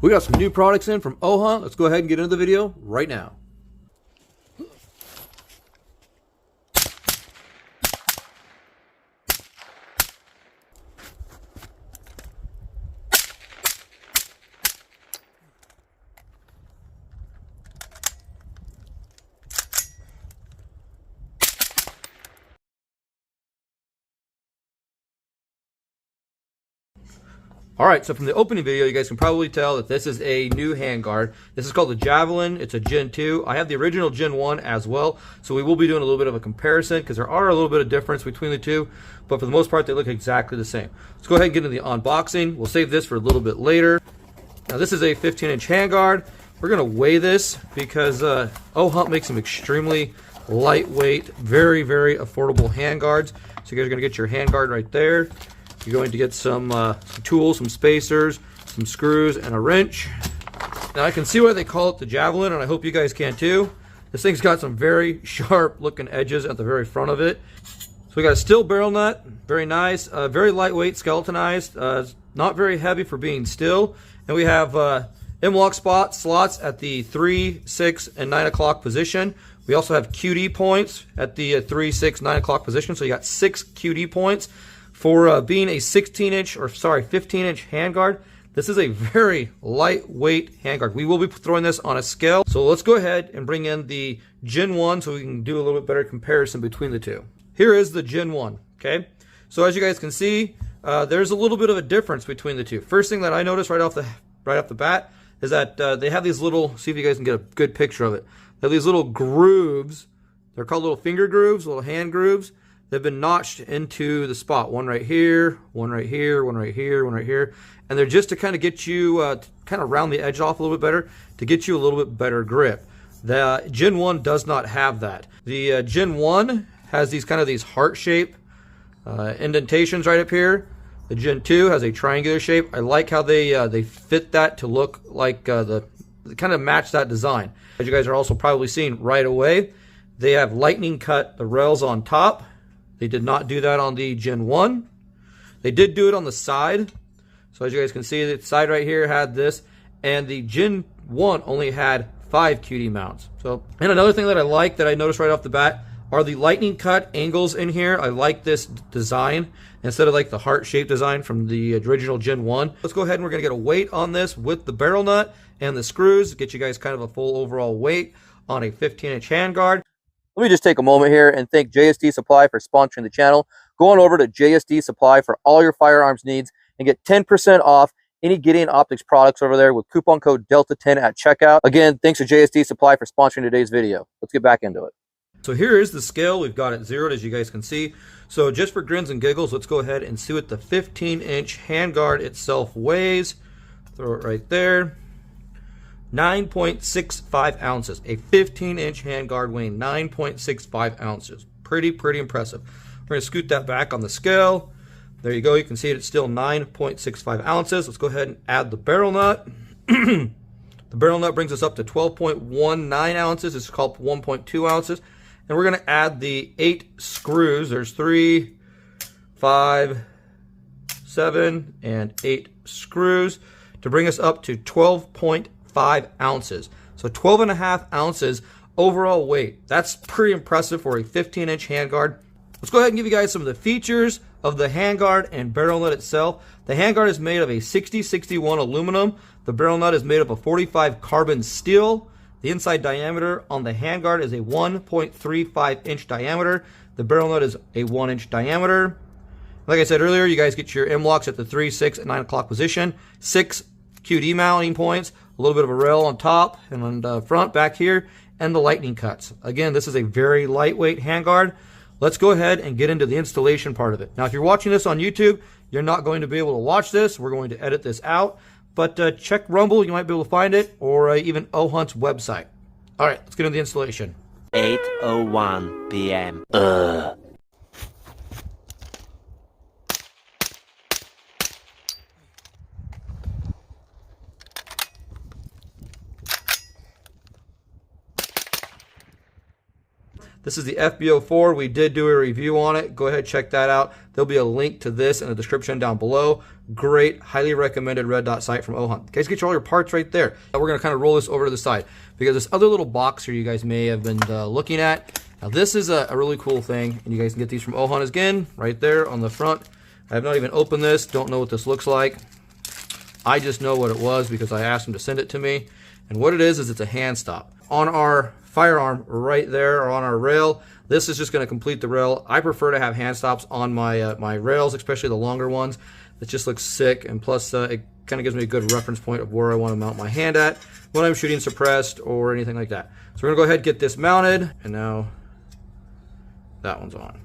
We got some new products in from Ohhunt. Let's go ahead and get into the video right now. Alright, so from the opening video, you guys can probably tell that this is a new handguard. This is called the Javelin. It's a Gen 2. I have the original Gen 1 as well, so we will be doing a little bit of a comparison because there are a little bit of difference between the two, but for the most part, they look exactly the same. Let's go ahead and get into the unboxing. We'll save this for a little bit later. Now, this is a 15-inch handguard. We're going to weigh this because Ohhunt makes some extremely lightweight, very, very affordable handguards. So you guys are going to get your handguard right there. You're going to get some tools, some spacers, some screws, and a wrench. Now I can see why they call it the Javelin, and I hope you guys can too. This thing's got some very sharp looking edges at the very front of it. So we got a steel barrel nut, very nice, very lightweight, skeletonized, not very heavy for being steel. And we have M-lock slots at the 3, 6, and 9 o'clock position. We also have QD points at the 3, 6, 9 o'clock position. So you got 6 QD points. For being a 15-inch handguard, this is a very lightweight handguard. We will be throwing this on a scale. So let's go ahead and bring in the Gen 1 so we can do a little bit better comparison between the two. Here is the Gen 1, okay? So as you guys can see, there's a little bit of a difference between the two. First thing that I noticed right off the bat is that they have these little, see if you guys can get a good picture of it. They have these little grooves. They're called little finger grooves, little hand grooves. They've been notched into the spot. One right here, one right here, one right here, one right here. And they're just to kind of get you, kind of round the edge off a little bit better, to get you a little bit better grip. The Gen 1 does not have that. The Gen 1 has these kind of these heart-shaped indentations right up here. The Gen 2 has a triangular shape. I like how they fit that to look like kind of match that design. As you guys are also probably seeing right away, they have lightning cut the rails on top. They did not do that on the Gen 1. They did do it on the side. So as you guys can see, the side right here had this. And the Gen 1 only had 5 QD mounts. So, and another thing that I like that I noticed right off the bat are the lightning cut angles in here. I like this design instead of like the heart-shaped design from the original Gen 1. Let's go ahead and we're going to get a weight on this with the barrel nut and the screws. Get you guys kind of a full overall weight on a 15-inch handguard. Let me just take a moment here and thank JSD Supply for sponsoring the channel. Go on over to JSD Supply for all your firearms needs and get 10% off any Gideon Optics products over there with coupon code Delta10 at checkout. Again, thanks to JSD Supply for sponsoring today's video. Let's get back into it. So here is the scale. We've got it zeroed, as you guys can see. So just for grins and giggles, let's go ahead and see what the 15-inch handguard itself weighs. Throw it right there. 9.65 ounces. A 15-inch handguard weighing 9.65 ounces. Pretty impressive. We're going to scoot that back on the scale. There you go. You can see it's still 9.65 ounces. Let's go ahead and add the barrel nut. The barrel nut brings us up to 12.19 ounces. It's called 1.2 ounces. And we're going to add the 8 screws. There's 3, 5, 7, and 8 screws to bring us up to 12.5 ounces. So 12.5 ounces overall weight. That's pretty impressive for a 15-inch handguard. Let's go ahead and give you guys some of the features of the handguard and barrel nut itself. The handguard is made of a 6061 aluminum. The barrel nut is made up of 45 carbon steel. The inside diameter on the handguard is a 1.35 inch diameter. The barrel nut is a 1 inch diameter. Like I said earlier, you guys get your M-locks at the 3, 6, and 9 o'clock position. 6 QD mounting points, a little bit of a rail on top and on the front back here, and the lightning cuts. Again, this is a very lightweight handguard. Let's go ahead and get into the installation part of it. Now, if you're watching this on YouTube, you're not going to be able to watch this. We're going to edit this out. But check Rumble, you might be able to find it, or even Ohhunt's website. All right, let's get into the installation. 8:01 p.m. This is the FBO4. We did do a review on it. Go ahead, check that out. There'll be a link to this in the description down below. Great, highly recommended red dot sight from Ohhunt. Guys, get all your parts right there. We're going to kind of roll this over to the side because this other little box here you guys may have been looking at. Now, this is a really cool thing, and you guys can get these from Ohhunt again, right there on the front. I have not even opened this. Don't know what this looks like. I just know what it was because I asked them to send it to me. And what it is it's a hand stop. On our firearm right there, or on our rail, this is just going to complete the rail. I prefer to have hand stops on my my rails, especially the longer ones. It just looks sick, and plus it kind of gives me a good reference point of where I want to mount my hand at when I'm shooting suppressed or anything like that. So we're going to go ahead and get this mounted, and now that one's on.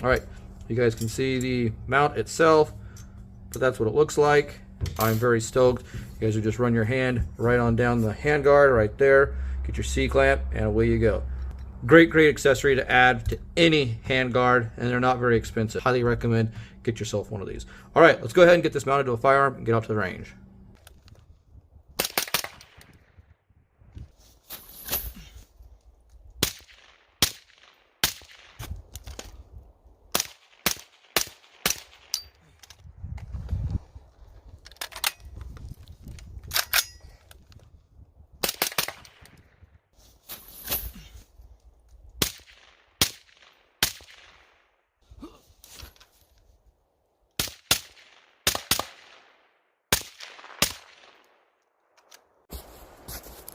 All right, you guys can see the mount itself, but that's what it looks like. I'm very stoked. You guys would just run your hand right on down the handguard right there, get your C-clamp, and away you go. Great accessory to add to any handguard, and they're not very expensive. Highly recommend get yourself one of these. All right, let's go ahead and get this mounted to a firearm and get out to the range.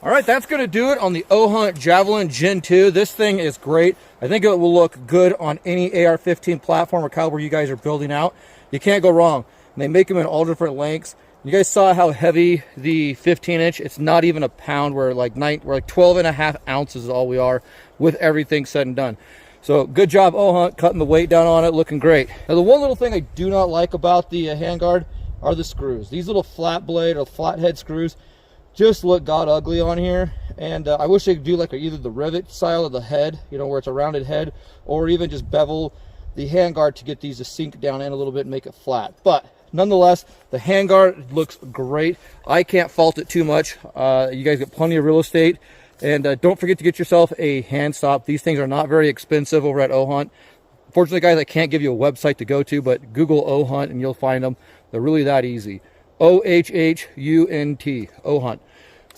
All right, that's going to do it on the Ohhunt Javelin Gen 2. This thing is great. I think it will look good on any AR-15 platform or caliber you guys are building out. You can't go wrong. And they make them in all different lengths. You guys saw how heavy the 15-inch. It's not even a pound. We're like 12.5 ounces is all we are with everything said and done. So good job, Ohhunt, cutting the weight down on it, looking great. Now, the one little thing I do not like about the handguard are the screws. These little flat blade or flathead screws just look god ugly on here, and I wish they could do like either the rivet style of the head, you know, where it's a rounded head, or even just bevel the handguard to get these to sink down in a little bit and make it flat. But nonetheless, the handguard looks great. I can't fault it too much. You guys get plenty of real estate, and don't forget to get yourself a hand stop. These things are not very expensive over at Ohhunt. Unfortunately, guys, I can't give you a website to go to, but Google Ohhunt and you'll find them. They're really that easy. Ohhunt, Ohhunt.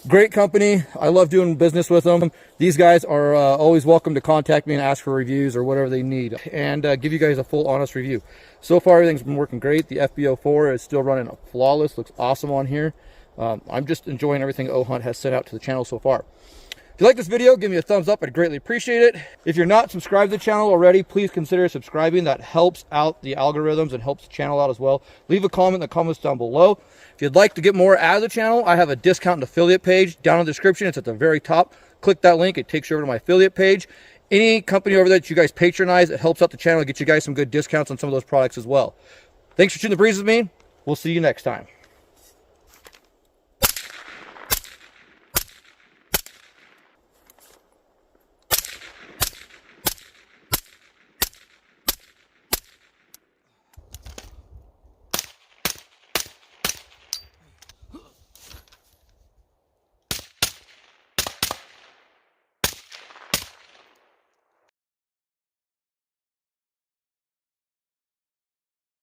Great company. I love doing business with them. These guys are always welcome to contact me and ask for reviews or whatever they need, and give you guys a full honest review. So far, everything's been working great. The FBO4 is still running flawless. Looks awesome on here. I'm just enjoying everything Ohhunt has sent out to the channel so far. If you like this video, give me a thumbs up. I'd greatly appreciate it. If you're not subscribed to the channel already, please consider subscribing. That helps out the algorithms and helps the channel out as well. Leave a comment in the comments down below. If you'd like to get more out of the channel, I have a discount and affiliate page down in the description. It's at the very top. Click that link. It takes you over to my affiliate page. Any company over there that you guys patronize, it helps out the channel. Get you guys some good discounts on some of those products as well. Thanks for shooting the breeze with me. We'll see you next time.